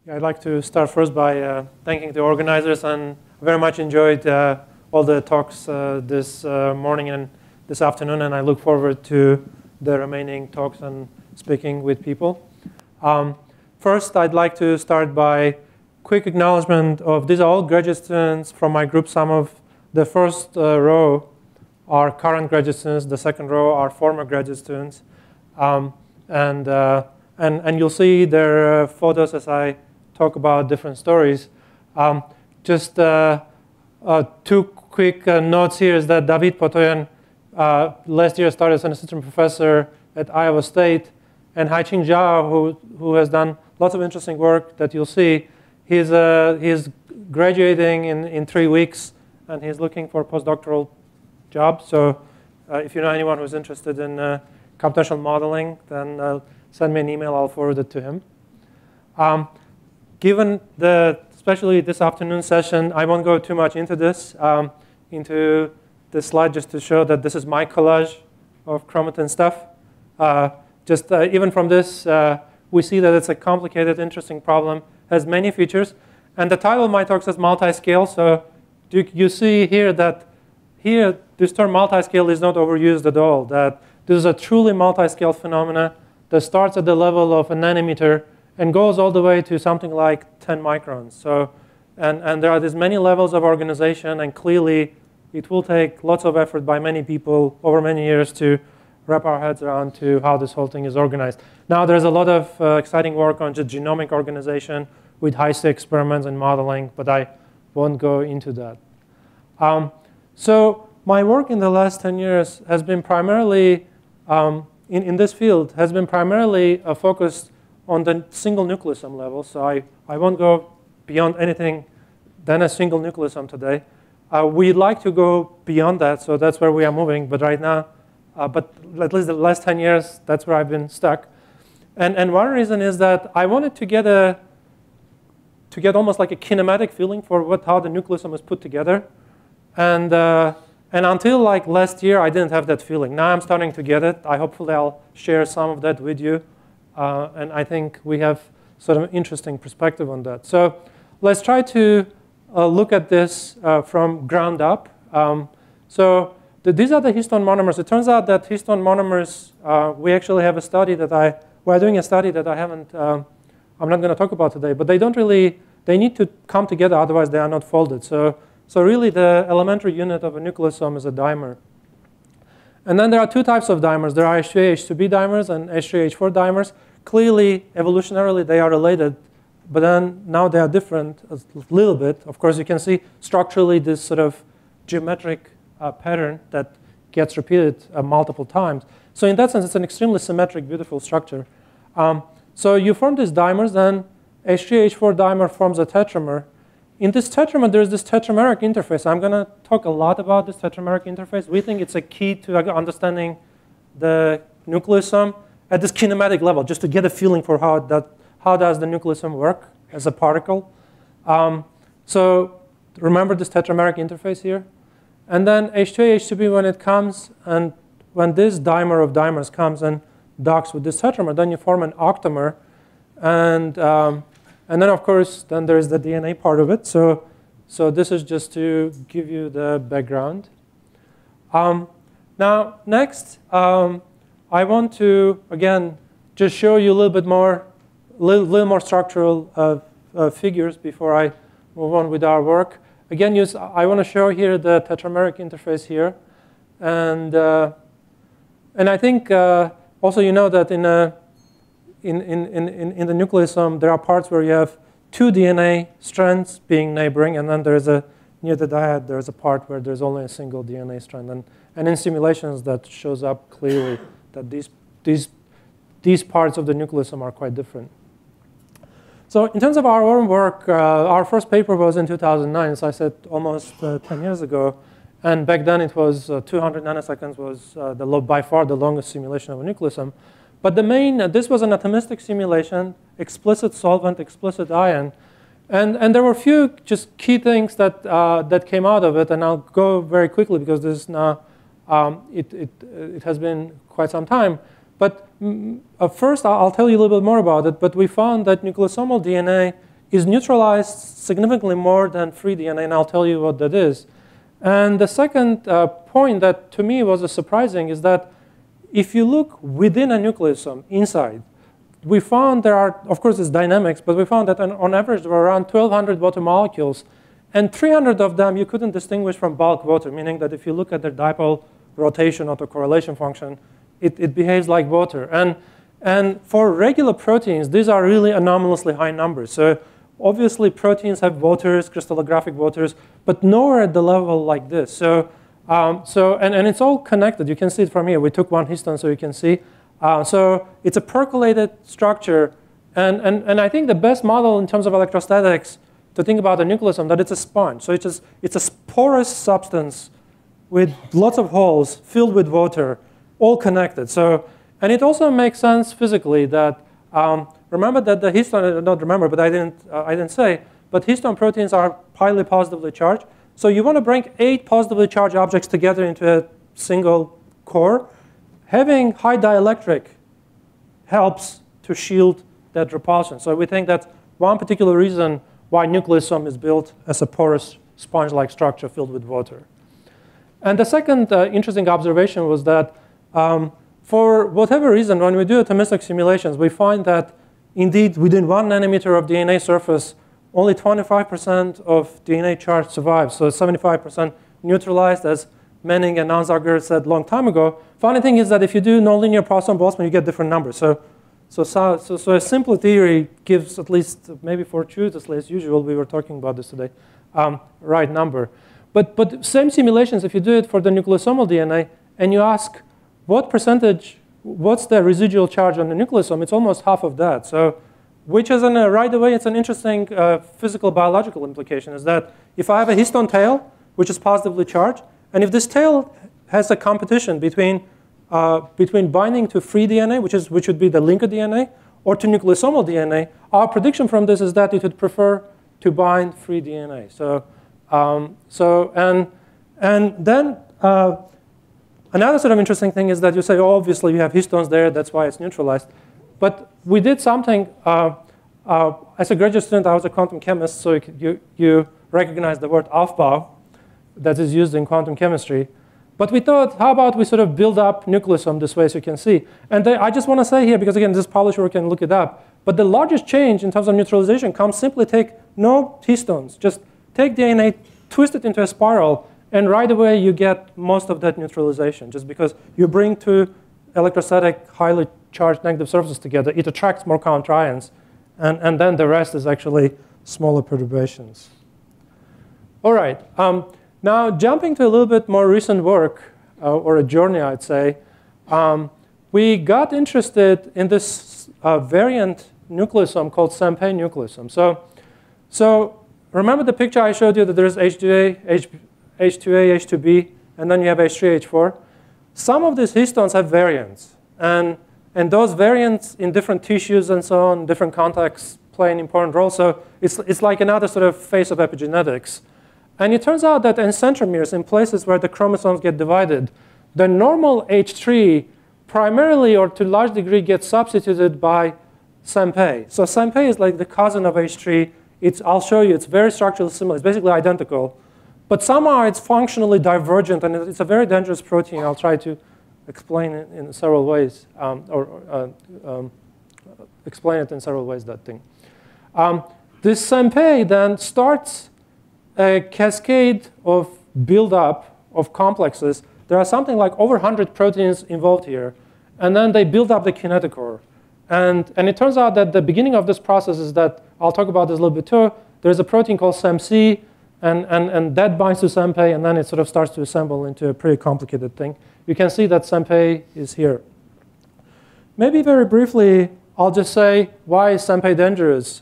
Yeah, I'd like to start first by thanking the organizers, and very much enjoyed all the talks this morning and this afternoon, and I look forward to the remaining talks and speaking with people. First, I'd like to start by quick acknowledgement of these are all graduate students from my group. Some of the first row are current graduate students, the second row are former graduate students, and you'll see their photos as I talk about different stories. Just two quick notes here is that Garegin Papoian last year started as an assistant professor at Iowa State, and Haiqing Zhao, who has done lots of interesting work that you'll see, he's graduating in 3 weeks, and he's looking for a postdoctoral job. So if you know anyone who's interested in computational modeling, then send me an email. I'll forward it to him. Given especially this afternoon session, I won't go too much into this slide, just to show that this is my collage of chromatin stuff. Even from this, we see that it's a complicated, interesting problem, has many features. And the title of my talk says multiscale. So you see here that this term multiscale is not overused at all, that this is a truly multiscale phenomena that starts at the level of a nanometer and goes all the way to something like 10 microns. So, and there are these many levels of organization, and clearly it will take lots of effort by many people over many years to wrap our heads around to how this whole thing is organized. Now there's a lot of exciting work on just genomic organization with high-stakes experiments and modeling, but I won't go into that. So my work in the last 10 years has been primarily, in this field, has been primarily focused on the single nucleosome level. So I won't go beyond anything than a single nucleosome today. We'd like to go beyond that, so that's where we are moving. But right now, but at least the last 10 years, that's where I've been stuck. And one reason is that I wanted to get almost like a kinematic feeling for how the nucleosome is put together. And until like last year, I didn't have that feeling. Now I'm starting to get it. Hopefully I'll share some of that with you. And I think we have sort of an interesting perspective on that. So let's try to look at this from ground up. These are the histone monomers. It turns out that histone monomers, we actually have a study that we're doing a study that I'm not going to talk about today, but they need to come together, otherwise they are not folded. So really the elementary unit of a nucleosome is a dimer. And then there are two types of dimers. There are H2A/H2B dimers and H3H4 dimers. Clearly, evolutionarily, they are related, but then now they are different a little bit. Of course, you can see structurally this sort of geometric pattern that gets repeated multiple times. So in that sense, it's an extremely symmetric, beautiful structure. So you form these dimers, then H3H4 dimer forms a tetramer. In this tetramer, there's this tetrameric interface. I'm going to talk a lot about this tetrameric interface. We think it's a key to understanding the nucleosome at this kinematic level, just to get a feeling for how does the nucleosome work as a particle. So remember this tetrameric interface here. And then H2A, H2B, when it comes, and when this dimer of dimers comes and docks with this tetramer, then you form an octamer. And then, of course, then there's the DNA part of it. So this is just to give you the background. Now, next, I want to, again, just show you a little bit more, little more structural figures before I move on with our work. Again, I want to show here the tetrameric interface here. And I think also you know that in the nucleosome, there are parts where you have two DNA strands being neighboring, and then there's near the dyad, there's a part where there's only a single DNA strand. And in simulations, that shows up clearly that these parts of the nucleosome are quite different. So in terms of our own work, our first paper was in 2009, so I said almost 10 years ago. And back then, it was 200 nanoseconds was by far the longest simulation of a nucleosome. But this was an atomistic simulation, explicit solvent, explicit ion. And there were a few just key things that came out of it. And I'll go very quickly because this is now, it has been quite some time. But first, I'll tell you a little bit more about it. But we found that nucleosomal DNA is neutralized significantly more than free DNA, and I'll tell you what that is. And the second point that to me was surprising is that if you look within a nucleosome, inside, we found there are, of course it's dynamics, but we found that on average there were around 1,200 water molecules, and 300 of them you couldn't distinguish from bulk water, meaning that if you look at their dipole rotation autocorrelation function, it behaves like water. And for regular proteins, these are really anomalously high numbers. So obviously proteins have waters, crystallographic waters, but nowhere at the level like this. And it's all connected. You can see it from here. We took one histone so you can see. So it's a percolated structure. And I think the best model in terms of electrostatics to think about a nucleosome, that it's a sponge. So it's a porous substance with lots of holes filled with water, all connected. And it also makes sense physically that, remember that the histone, not remember, but I didn't say, but histone proteins are highly positively charged. So you want to bring 8 positively charged objects together into a single core. Having high dielectric helps to shield that repulsion. So we think that's one particular reason why nucleosome is built as a porous sponge-like structure filled with water. And the second interesting observation was that for whatever reason, when we do atomistic simulations, we find that indeed within 1 nanometer of DNA surface, only 25% of DNA charge survives. So 75% neutralized, as Manning and Anzager said a long time ago. Funny thing is that if you do nonlinear Poisson-Boltzmann, you get different numbers. So a simple theory gives, at least maybe fortuitously as usual, we were talking about this today, right number. But same simulations, if you do it for the nucleosomal DNA, and you ask what percentage, what's the residual charge on the nucleosome, it's almost half of that. So, which is, right away, it's an interesting physical biological implication, is that if I have a histone tail, which is positively charged, and if this tail has a competition between binding to free DNA, which would be the linker DNA, or to nucleosomal DNA, our prediction from this is that it would prefer to bind free DNA. And then another sort of interesting thing is that you say, oh, obviously you have histones there, that's why it's neutralized. But we did something, as a graduate student, I was a quantum chemist, so you recognize the word Aufbau that is used in quantum chemistry. But we thought, how about we sort of build up nucleosome this way, as you can see. And I just want to say here, because again, this published work, can look it up, but the largest change in terms of neutralization comes simply take no histones, just take DNA, twist it into a spiral, and right away you get most of that neutralization, just because you bring two electrostatic, highly charged negative surfaces together. It attracts more counter ions, and then the rest is actually smaller perturbations. All right. Now, jumping to a little bit more recent work, or a journey, I'd say, we got interested in this variant nucleosome called Sampey nucleosome. So remember the picture I showed you that there's H2A, H2B, and then you have H3, H4? Some of these histones have variants. And those variants in different tissues and so on, different contexts, play an important role. So it's like another sort of phase of epigenetics. And it turns out that in centromeres, in places where the chromosomes get divided, the normal H3 primarily or to a large degree gets substituted by Sampey. So Sampey is like the cousin of H3. I'll show you, it's very structurally similar. It's basically identical. But somehow it's functionally divergent, and it's a very dangerous protein. I'll try to explain it in several ways, explain it in several ways, that thing. This Sampey then starts a cascade of buildup of complexes. There are something like over 100 proteins involved here. And then they build up the kinetochore. And it turns out that the beginning of this process is that, I'll talk about this a little bit too, there's a protein called SAMC, and that binds to Sampey, and then it sort of starts to assemble into a pretty complicated thing. You can see that Sampey is here. Maybe very briefly, I'll just say, why is Sampey dangerous?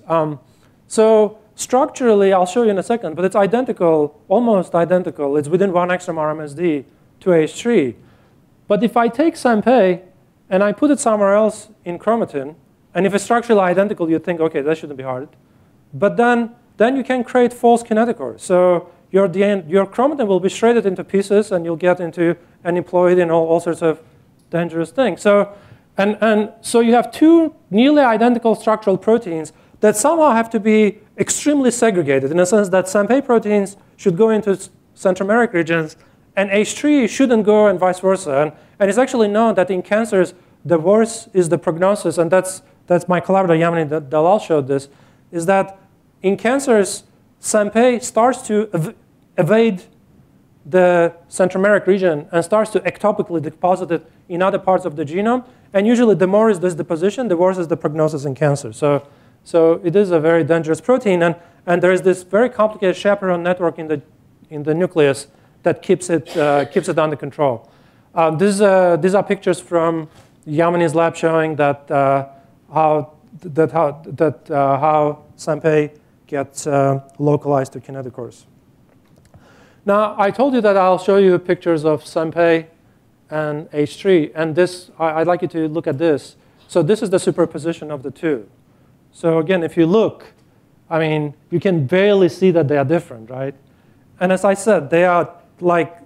So structurally, I'll show you in a second, but it's identical, almost identical. It's within 1 extramole MSD to H3. But if I take Sampey and I put it somewhere else in chromatin, and if it's structurally identical, you'd think, OK, that shouldn't be hard. But then you can create false kinetochore. So your chromatin will be shredded into pieces, and you'll get into aneuploid and all sorts of dangerous things. So you have two nearly identical structural proteins, that somehow have to be extremely segregated in the sense that Sampey proteins should go into centromeric regions and H3 shouldn't go and vice versa. And it's actually known that in cancers, the worse is the prognosis, and that's my collaborator Amine Dalal showed this, is that in cancers, Sampey starts to evade the centromeric region and starts to ectopically deposit it in other parts of the genome. And usually the more is this deposition, the worse is the prognosis in cancer. So it is a very dangerous protein. And there is this very complicated chaperone network in the nucleus that keeps it under control. These are pictures from Yamine's lab showing that how Sampey gets localized to kinetochores. Now, I told you that I'll show you pictures of Sampey and H3. And this, I'd like you to look at this. So this is the superposition of the two. So again, if you look, I mean, you can barely see that they are different, right? And as I said, they are like,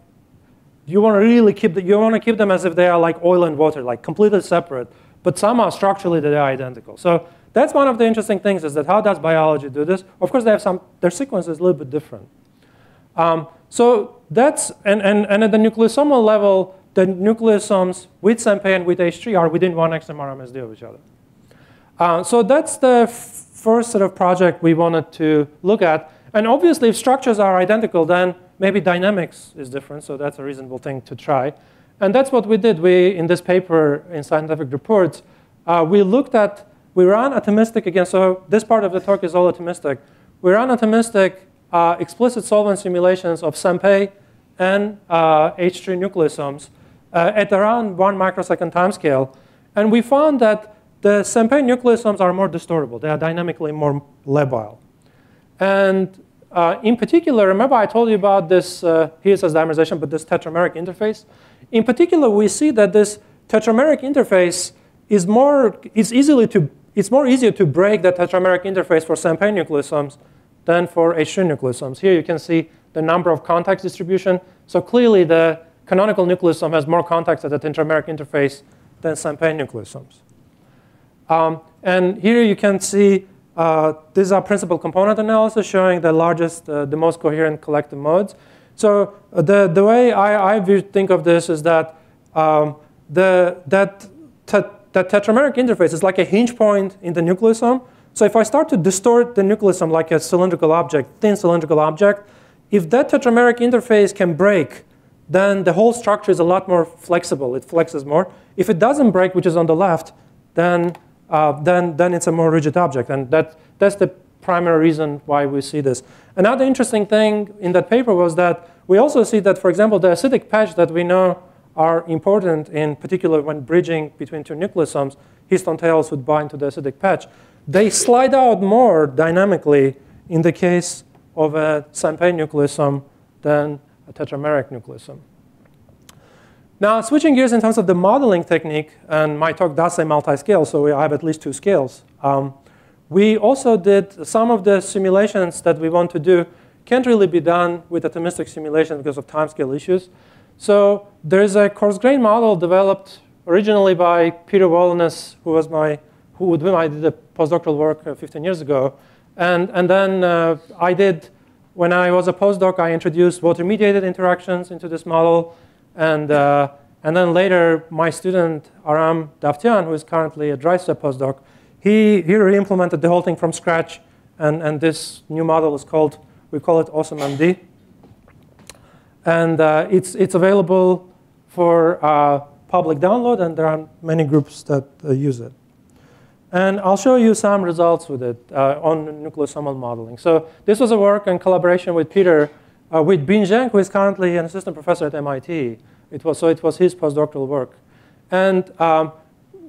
you want to keep them as if they are like oil and water, like completely separate. But somehow structurally they are identical. So that's one of the interesting things, is that how does biology do this? Of course, their sequence is a little bit different. So that's, and at the nucleosomal level, the nucleosomes with Sampey and with H3 are within 1 XMR MSD of each other. So that's the first sort of project we wanted to look at. And obviously, if structures are identical, then maybe dynamics is different. So that's a reasonable thing to try. And that's what we did. In this paper in Scientific Reports, we ran atomistic again. So this part of the talk is all atomistic. We ran atomistic explicit solvent simulations of Sampey and H3 nucleosomes at around 1 microsecond timescale. And we found that the Sampey nucleosomes are more distortable. They are dynamically more labile. And in particular, remember I told you about this, here's a dimerization, but this tetrameric interface. In particular, we see that this tetrameric interface is more easier to break the tetrameric interface for Sampey nucleosomes than for H3 nucleosomes. Here you can see the number of contacts distribution. So clearly, the canonical nucleosome has more contacts at the tetrameric interface than Sampey nucleosomes. And here you can see these are principal component analysis showing the largest, the most coherent collective modes. So the way I think of this is that that tetrameric interface is like a hinge point in the nucleosome. So if I start to distort the nucleosome like a cylindrical object, thin cylindrical object, if that tetrameric interface can break, then the whole structure is a lot more flexible. It flexes more. If it doesn't break, which is on the left, then it's a more rigid object. And that's the primary reason why we see this. Another interesting thing in that paper was that we also see that, for example, the acidic patch that we know are important, in particular when bridging between two nucleosomes, histone tails would bind to the acidic patch. They slide out more dynamically in the case of a Sampey nucleosome than a tetrameric nucleosome. Now, switching gears in terms of the modeling technique, and my talk does say multiscale, so I have at least 2 scales. We also did some of the simulations that we want to do can't really be done with atomistic simulation because of timescale issues. So there's a coarse grain model developed originally by Peter Wolonis, with whom I did a postdoctoral work 15 years ago. And then when I was a postdoc, I introduced water-mediated interactions into this model. And then later, my student, Aram Davtyan, who is currently a DryStep postdoc, he re-implemented the whole thing from scratch. And this new model is called, we call it AwesomeMD. And it's available for public download, and there are many groups that use it. And I'll show you some results with it on nucleosomal modeling. So this was a work in collaboration with Peter, with Bin Zheng, who is currently an assistant professor at MIT. It was his postdoctoral work. And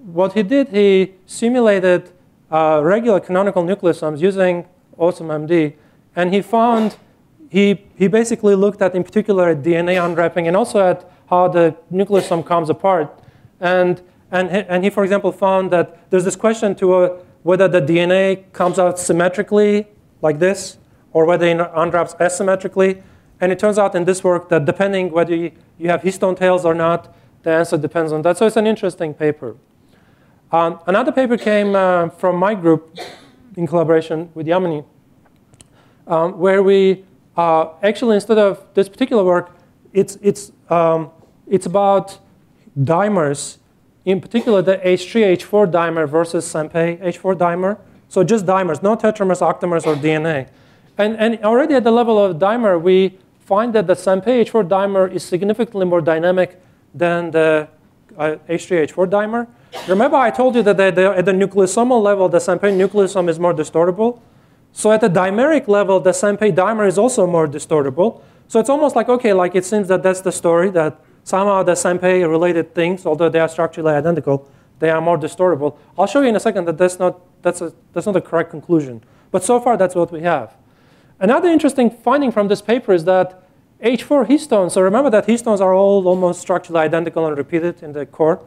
what he did, he simulated regular canonical nucleosomes using AwesomeMD. And he found, he basically looked at, in particular, at DNA unwrapping and also at how the nucleosome comes apart. And he, for example, found that there's this question to whether the DNA comes out symmetrically, like this, or whether it unwraps asymmetrically. And it turns out in this work that depending whether you have histone tails or not, the answer depends on that. So it's an interesting paper. Another paper came from my group, in collaboration with Amine, where we actually, instead of this particular work, it's about dimers, in particular the H3H4 dimer versus Sampey H4 dimer. So just dimers, no tetramers, octamers, or DNA. And already at the level of dimer, we find that the Sampey H4 dimer is significantly more dynamic than the H3H4 dimer. Remember I told you that at the nucleosomal level, the Sampey nucleosome is more distortable. So at the dimeric level, the Sampey dimer is also more distortable. So it's almost like, OK, like it seems that that's the story, that somehow the Sampey-related things, although they are structurally identical, they are more distortable. I'll show you in a second that that's not a correct conclusion. But so far, that's what we have. Another interesting finding from this paper is that H4 histones, so remember that histones are all almost structurally identical and repeated in the core.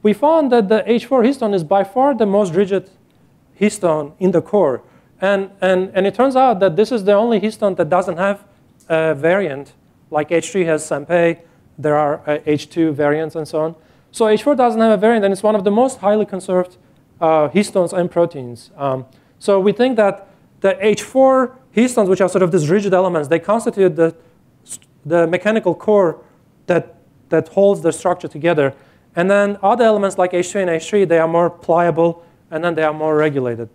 We found that the H4 histone is by far the most rigid histone in the core. And it turns out that this is the only histone that doesn't have a variant, like H3 has Sampey. There are H2 variants and so on. So H4 doesn't have a variant, and it's one of the most highly conserved histones and proteins. So we think that the H4 histones, which are sort of these rigid elements, they constitute the mechanical core that holds the structure together. And then other elements like H2 and H3, they are more pliable, and then they are more regulated.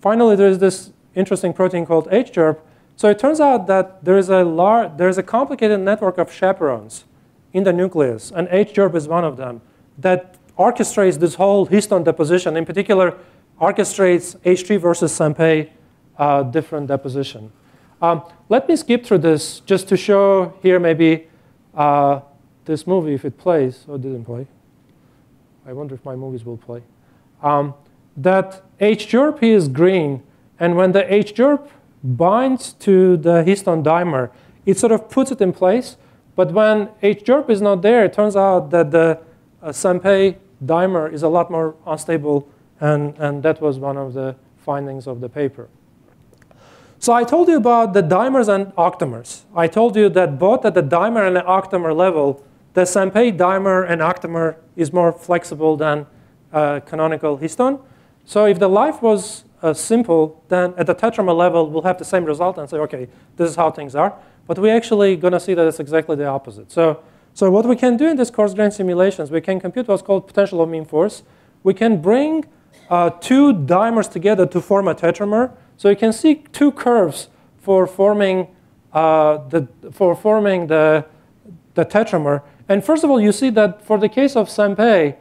Finally, there is this interesting protein called HGERP. So it turns out that there is a complicated network of chaperones in the nucleus, and HGERP is one of them, that orchestrates this whole histone deposition. In particular, orchestrates H3 versus Sampey different deposition. Let me skip through this just to show here maybe this movie, if it plays, or didn't play. I wonder if my movies will play. That HGERP is green, and when the HGERP binds to the histone dimer, it sort of puts it in place. But when HGERP is not there, it turns out that the Sampey dimer is a lot more unstable, and that was one of the findings of the paper. So I told you about the dimers and octamers. I told you that both at the dimer and the octamer level, the Sampey dimer and octamer is more flexible than canonical histone. So if the life was simple, then at the tetramer level, we'll have the same result and say, OK, this is how things are. But we're actually going to see that it's exactly the opposite. So what we can do in these coarse-grained simulations, we can compute what's called potential of mean force. We can bring two dimers together to form a tetramer. So you can see two curves for forming the tetramer. And first of all, you see that for the case of Sampey,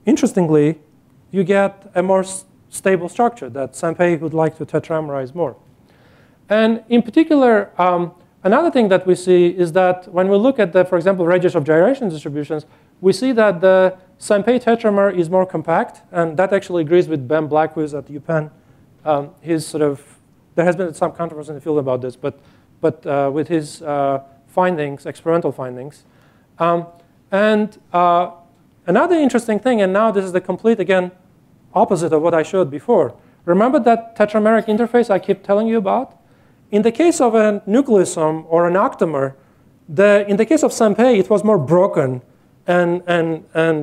interestingly, you get a more stable structure that Sampey would like to tetramerize more. And in particular, another thing that we see is that when we look at the, for example, radius of gyration distributions, we see that the Sampey tetramer is more compact, and that actually agrees with Ben Black, who is at UPenn. There has been some controversy in the field about this, but with his findings, experimental findings. Another interesting thing, and now this is the complete, again, opposite of what I showed before. Remember that tetrameric interface I keep telling you about? In the case of a nucleosome or an octamer, in the case of Sampey, it was more broken, and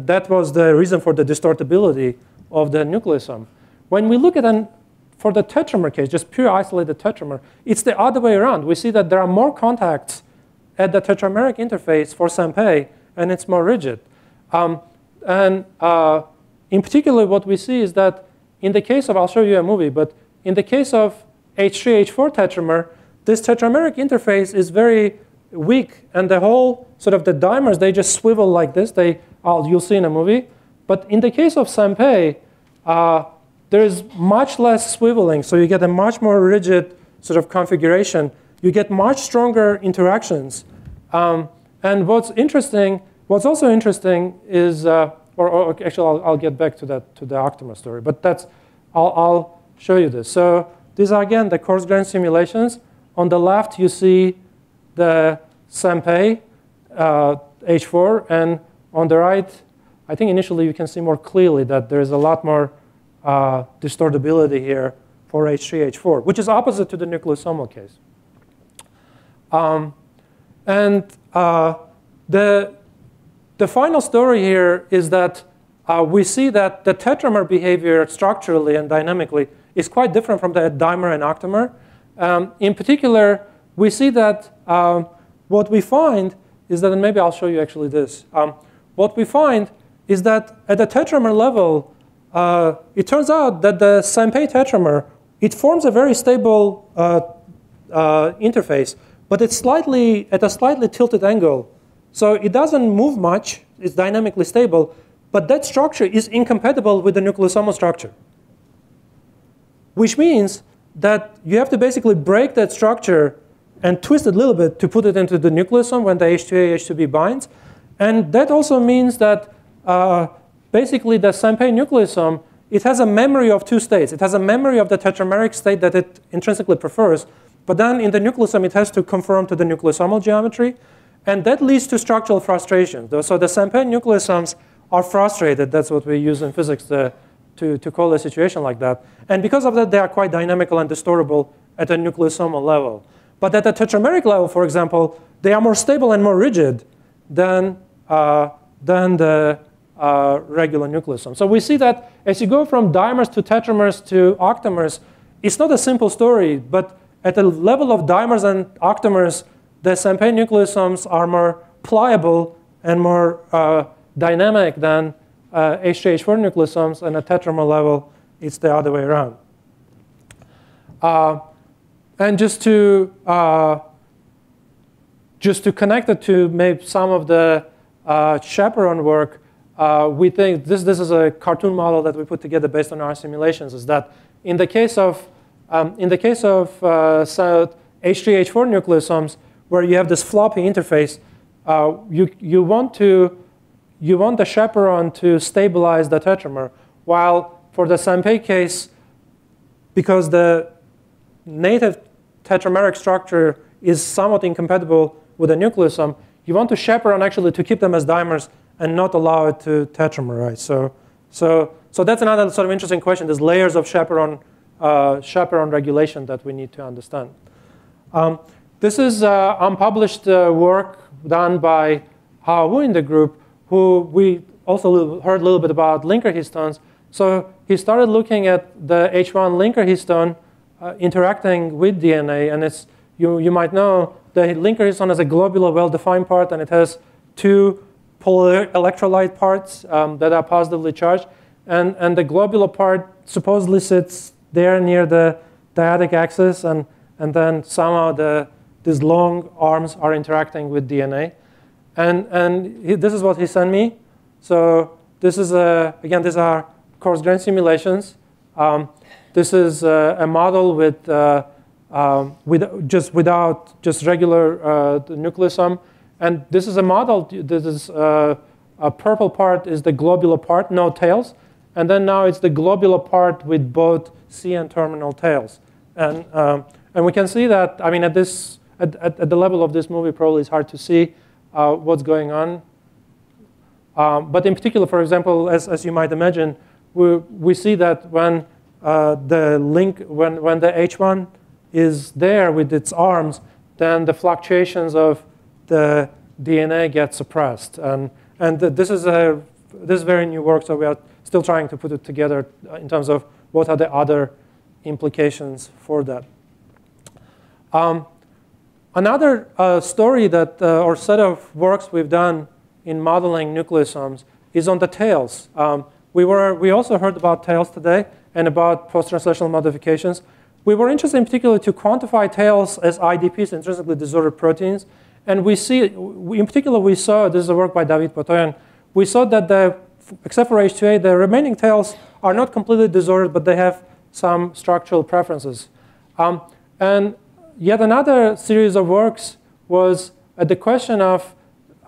that was the reason for the distortability of the nucleosome. When we look at for the tetramer case, just pure isolated tetramer, it's the other way around. We see that there are more contacts at the tetrameric interface for Sampey, and it's more rigid. In particular, what we see is that in the case of, I'll show you a movie, but in the case of H3H4 tetramer, this tetrameric interface is very weak, and the whole sort of the dimers, they just swivel like this. You'll see in a movie. But in the case of Sampey, there is much less swiveling, so you get a much more rigid sort of configuration. You get much stronger interactions. And what's also interesting is, actually, I'll get back to that, to the octamer story. But I'll show you this. So these are, again, the coarse-grained simulations. On the left, you see the Sampey H4. And on the right, I think initially you can see more clearly that there's a lot more distortability here for H3H4, which is opposite to the nucleosomal case. The final story here is that we see that the tetramer behavior structurally and dynamically is quite different from the dimer and octamer. In particular, we see that what we find is that, and maybe I'll show you actually this. What we find is that at the tetramer level, it turns out that the Sampey tetramer, it forms a very stable interface, but it's at a slightly tilted angle. So it doesn't move much. It's dynamically stable. But that structure is incompatible with the nucleosomal structure, which means that you have to basically break that structure and twist it a little bit to put it into the nucleosome when the H2A, H2B binds. And that also means that basically the Sampey nucleosome, it has a memory of two states. It has a memory of the tetrameric state that it intrinsically prefers. But then in the nucleosome, it has to conform to the nucleosomal geometry. And that leads to structural frustration. So the Sampey nucleosomes are frustrated. That's what we use in physics to call a situation like that. And because of that, they are quite dynamical and distortable at the nucleosomal level. But at the tetrameric level, for example, they are more stable and more rigid than the regular nucleosome. So we see that as you go from dimers to tetramers to octamers, it's not a simple story. But at the level of dimers and octamers, the Sampey nucleosomes are more pliable and more dynamic than H2H4 nucleosomes, and at tetramer level, it's the other way around. And just to connect it to maybe some of the chaperone work, we think this is a cartoon model that we put together based on our simulations. Is that in the case of H3H4 nucleosomes, where you have this floppy interface, you want the chaperone to stabilize the tetramer, while for the Sampey case, because the native tetrameric structure is somewhat incompatible with the nucleosome, you want the chaperone actually to keep them as dimers and not allow it to tetramerize. So that's another sort of interesting question. There's layers of chaperone regulation that we need to understand. This is unpublished work done by Hao Wu in the group, who we also heard a little bit about linker histones. So he started looking at the H1 linker histone interacting with DNA. And it's, you might know the linker histone has a globular well-defined part, and it has two polyelectrolyte parts that are positively charged. And the globular part supposedly sits there near the dyadic axis, and then somehow these long arms are interacting with DNA. And this is what he sent me. So this is, again, these are coarse-grained simulations. This is a model without just regular nucleosome. And this is a model. This is a purple part is the globular part, no tails. And then now it's the globular part with both C and terminal tails. And we can see that, I mean, at the level of this movie, probably it's hard to see what's going on. But in particular, for example, as you might imagine, we see that when the H1 is there with its arms, then the fluctuations of the DNA get suppressed. And this is very new work, so we are still trying to put it together in terms of what are the other implications for that. Another story that, or set of works we've done in modeling nucleosomes is on the tails. We also heard about tails today and about post-translational modifications. We were interested in particular to quantify tails as IDPs, intrinsically disordered proteins. And we see, in particular, we saw, this is a work by David Potoyan, we saw that except for H2A, the remaining tails are not completely disordered, but they have some structural preferences. And yet another series of works was at the question of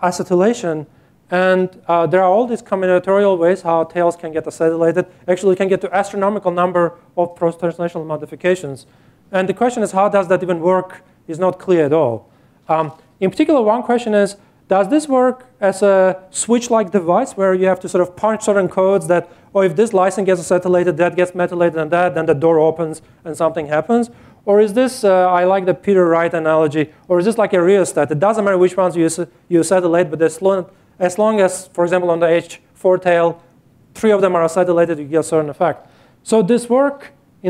acetylation. And there are all these combinatorial ways how tails can get acetylated. Actually, can get to astronomical number of post-translational modifications. And the question is, how does that even work is not clear at all. In particular, one question is, does this work as a switch-like device where you have to sort of punch certain codes that, oh, if this lysine gets acetylated, that gets methylated, and that, then the door opens and something happens? Or is this, I like the Peter Wright analogy, or is this like a rheostat? It doesn't matter which ones you acetylate, but as long as, for example, on the H4 tail, 3 of them are acetylated, you get a certain effect. So in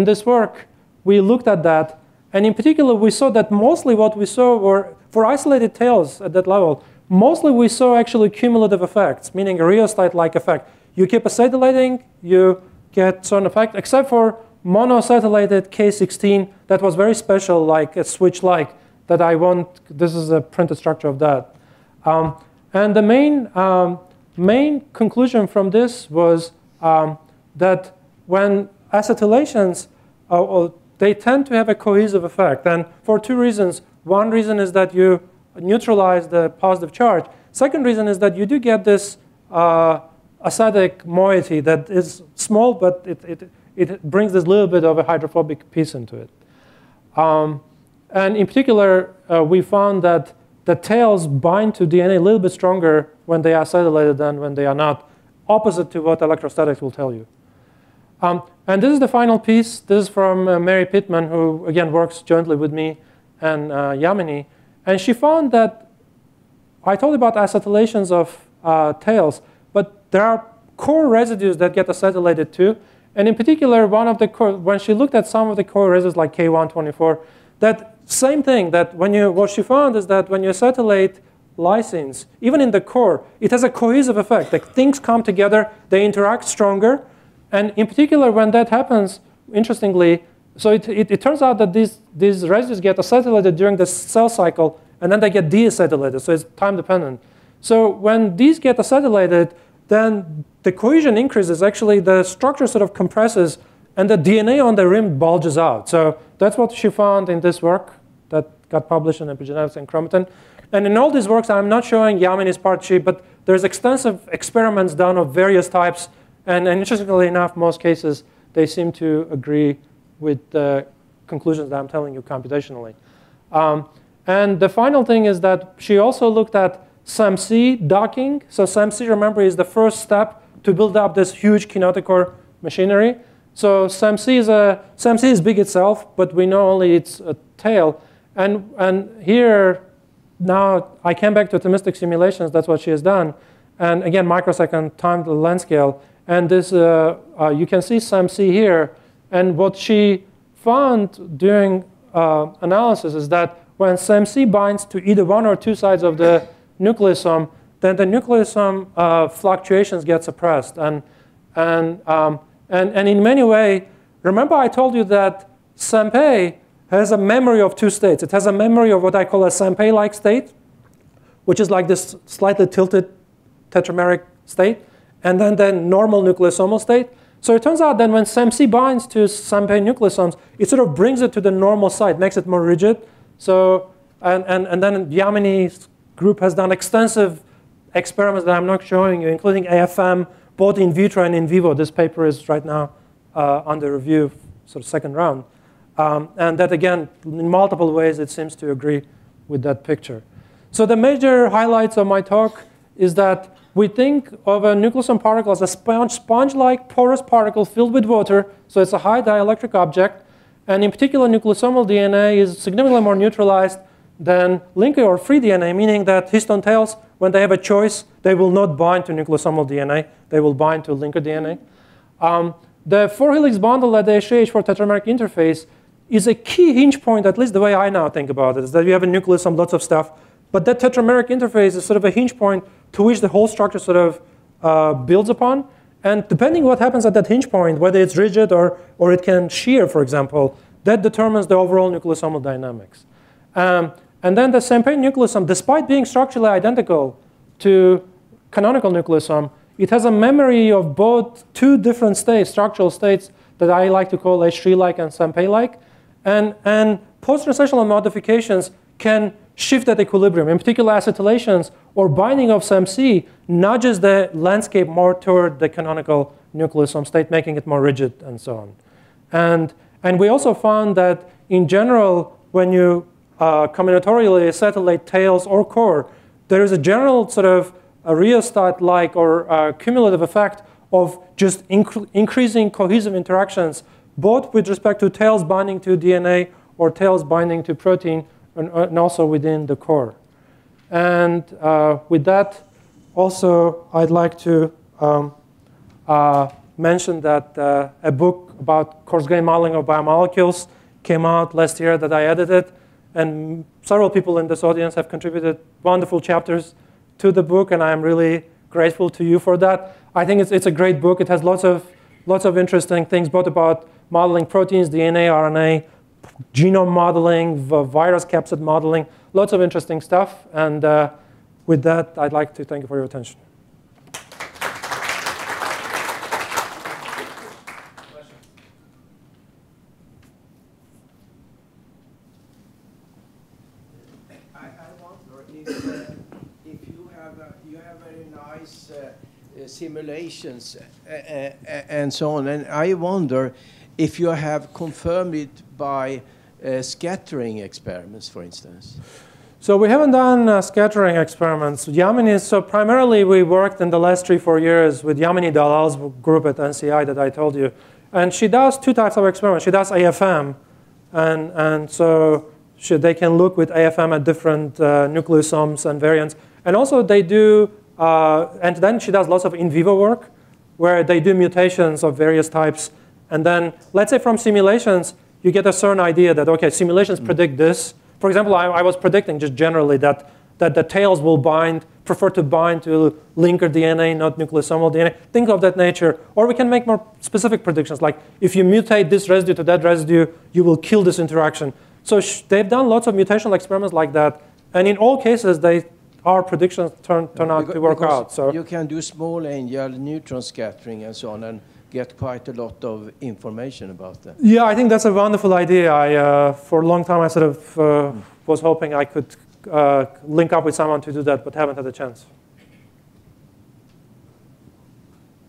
this work, we looked at that. And in particular, we saw that mostly what we saw were, for isolated tails at that level, mostly we saw actually cumulative effects, meaning a rheostat-like effect. You keep acetylating, you get certain effect, except for monoacetylated K16 that was very special, like a switch-like, that I want. This is a printed structure of that. And the main conclusion from this was that when acetylations, they tend to have a cohesive effect. And for 2 reasons. One reason is that you neutralize the positive charge. Second reason is that you do get this acidic moiety that is small, but it brings this little bit of a hydrophobic piece into it. And in particular, we found that the tails bind to DNA a little bit stronger when they are acetylated than when they are not, opposite to what electrostatics will tell you. And this is the final piece. This is from Mary Pittman, who, again, works jointly with me and Yamini. And she found that I told you about acetylations of tails, but there are core residues that get acetylated too. And in particular, when she looked at some of the core residues like K124, that same thing, that what she found is that when you acetylate lysines, even in the core, it has a cohesive effect. Like things come together, they interact stronger. And in particular, when that happens, interestingly, so it turns out that these residues get acetylated during the cell cycle, and then they get deacetylated, so it's time dependent. So when these get acetylated, then the cohesion increases. Actually, the structure sort of compresses, and the DNA on the rim bulges out. So that's what she found in this work that got published in Epigenetics and Chromatin. And in all these works, I'm not showing Yamini's part sheet, but there's extensive experiments done of various types. And interestingly enough, most cases, they seem to agree with the conclusions that I'm telling you computationally. And the final thing is that she also looked at SAMC docking. So SAMC, remember, is the first step to build up this huge kinetochore machinery. So SAMC is big itself, but we know only its a tail. And here, now I came back to atomistic simulations. That's what she has done. And again, microsecond time to the length scale. And this, you can see SAMC here. And what she found during analysis is that when SAMC binds to either one or 2 sides of the nucleosome, then the nucleosome fluctuations get suppressed. And in many ways, remember I told you that Sampey has a memory of 2 states. It has a memory of what I call a Sampey-like state, which is like this slightly tilted tetrameric state, and then the normal nucleosomal state. So it turns out that when SAMC binds to Sampey nucleosomes, it sort of brings it to the normal site, makes it more rigid. So, and then Yamini's group has done extensive experiments that I'm not showing you, including AFM, both in vitro and in vivo. This paper is right now under review, sort of second round. And that, again, in multiple ways, it seems to agree with that picture. So the major highlights of my talk is that we think of a nucleosome particle as a sponge-like porous particle filled with water. So it's a high dielectric object. And in particular, nucleosomal DNA is significantly more neutralized than linker or free DNA, meaning that histone tails, when they have a choice, they will not bind to nucleosomal DNA. They will bind to linker DNA. The 4-helix bundle at the HAH4 tetrameric interface is a key hinge point, at least the way I now think about it, is that you have a nucleosome, lots of stuff. But that tetrameric interface is sort of a hinge point to which the whole structure sort of builds upon. And depending what happens at that hinge point, whether it's rigid or it can shear, for example, that determines the overall nucleosomal dynamics. And then the Sampey nucleosome, despite being structurally identical to canonical nucleosome, it has a memory of both 2 different states, structural states, that I like to call H3-like and Sampey-like. And post-translational modifications can shift that equilibrium. In particular, acetylations or binding of SAMC nudges the landscape more toward the canonical nucleosome state, making it more rigid and so on. And we also found that in general, when you combinatorially acetylate tails or core, there is a general sort of a rheostat-like or cumulative effect of just increasing cohesive interactions, both with respect to tails binding to DNA or tails binding to protein, and also within the core. And with that, also, I'd like to mentioned that a book about coarse-grained modeling of biomolecules came out last year that I edited. And several people in this audience have contributed wonderful chapters to the book, and I'm really grateful to you for that. I think it's a great book. It has lots of interesting things, both about modeling proteins, DNA, RNA, genome modeling, virus capsid modeling, lots of interesting stuff. And with that, I'd like to thank you for your attention. Simulations and so on, and I wonder if you have confirmed it by scattering experiments, for instance. So we haven't done scattering experiments. Yamini, so primarily we worked in the last 3-4 years with Yamini Dalal's group at NCI that I told you. And she does two types of experiments. She does AFM, and so they can look with AFM at different nucleosomes and variants. And also they do and then she does lots of in vivo work where they do mutations of various types. And then, let's say from simulations, you get a certain idea that, OK, simulations predict this. For example, I was predicting just generally that the tails will prefer to bind to linker DNA, not nucleosomal DNA, things of that nature. Or we can make more specific predictions, like if you mutate this residue to that residue, you will kill this interaction. So they've done lots of mutational experiments like that. And in all cases, our predictions turn out to work out. So you can do small angular neutron scattering and so on and get quite a lot of information about that. Yeah, I think that's a wonderful idea. For a long time, I sort of was hoping I could link up with someone to do that, but haven't had a chance.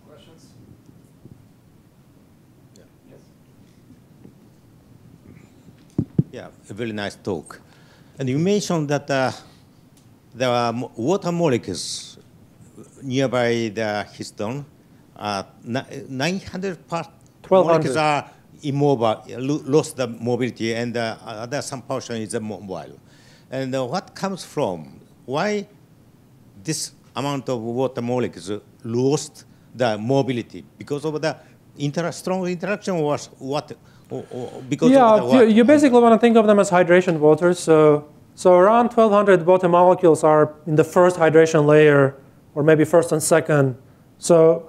Questions? Yeah. Yes. Yeah, a very nice talk. And you mentioned that there are water molecules nearby the histone. 900 molecules are immobile, lost the mobility, and other some portion is mobile. And what comes from? Why this amount of water molecules lost the mobility? Because of the strong interaction, was what? Because of the you basically want to think of them as hydration waters. So around 1,200 water molecules are in the first hydration layer, or maybe first and second. So,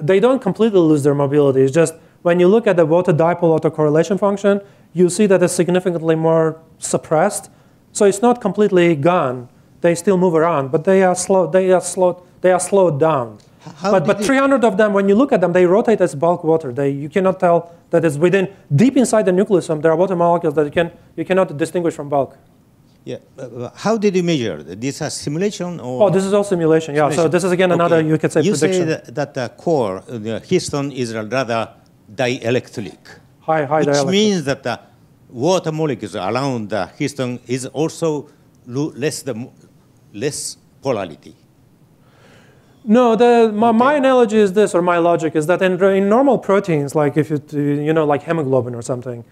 they don't completely lose their mobility. It's just when you look at the water dipole autocorrelation function, you see that it's significantly more suppressed. So it's not completely gone. They still move around, but they are slowed down. But 300 of them, when you look at them, they rotate as bulk water. You cannot tell that it's deep inside the nucleosome, there are water molecules that you cannot distinguish from bulk. Yeah. How did you measure? This is simulation or? Oh, this is all simulation. Yeah. Simulation. So this is again another, you could say, prediction. You say that the core, the histone, is rather dielectric. High dielectric. Which means that the water molecules around the histone is also less polarity. No, my analogy is this, or my logic is that in normal proteins, like if like hemoglobin or something,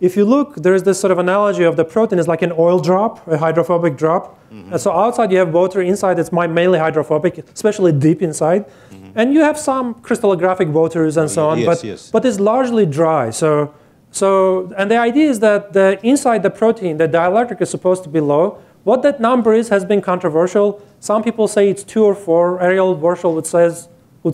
if you look, there is this sort of analogy of the protein is like an oil drop, a hydrophobic drop. And so outside you have water, inside it's mainly hydrophobic, especially deep inside. And you have some crystallographic waters and so on, but it's largely dry. So and the idea is that inside the protein, the dielectric is supposed to be low. What that number is has been controversial. Some people say it's 2 or 4. Ariel Warshel would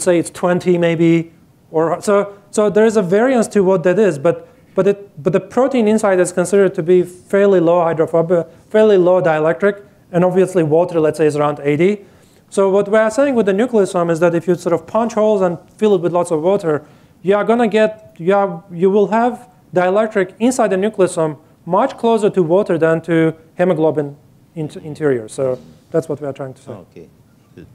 say it's 20 maybe. So there is a variance to what that is, but the protein inside is considered to be fairly low hydrophobic, fairly low dielectric, and obviously water, let's say, is around 80. So what we are saying with the nucleosome is that if you sort of punch holes and fill it with lots of water, you will have dielectric inside the nucleosome much closer to water than to hemoglobin interior. So that's what we are trying to say. Okay, good.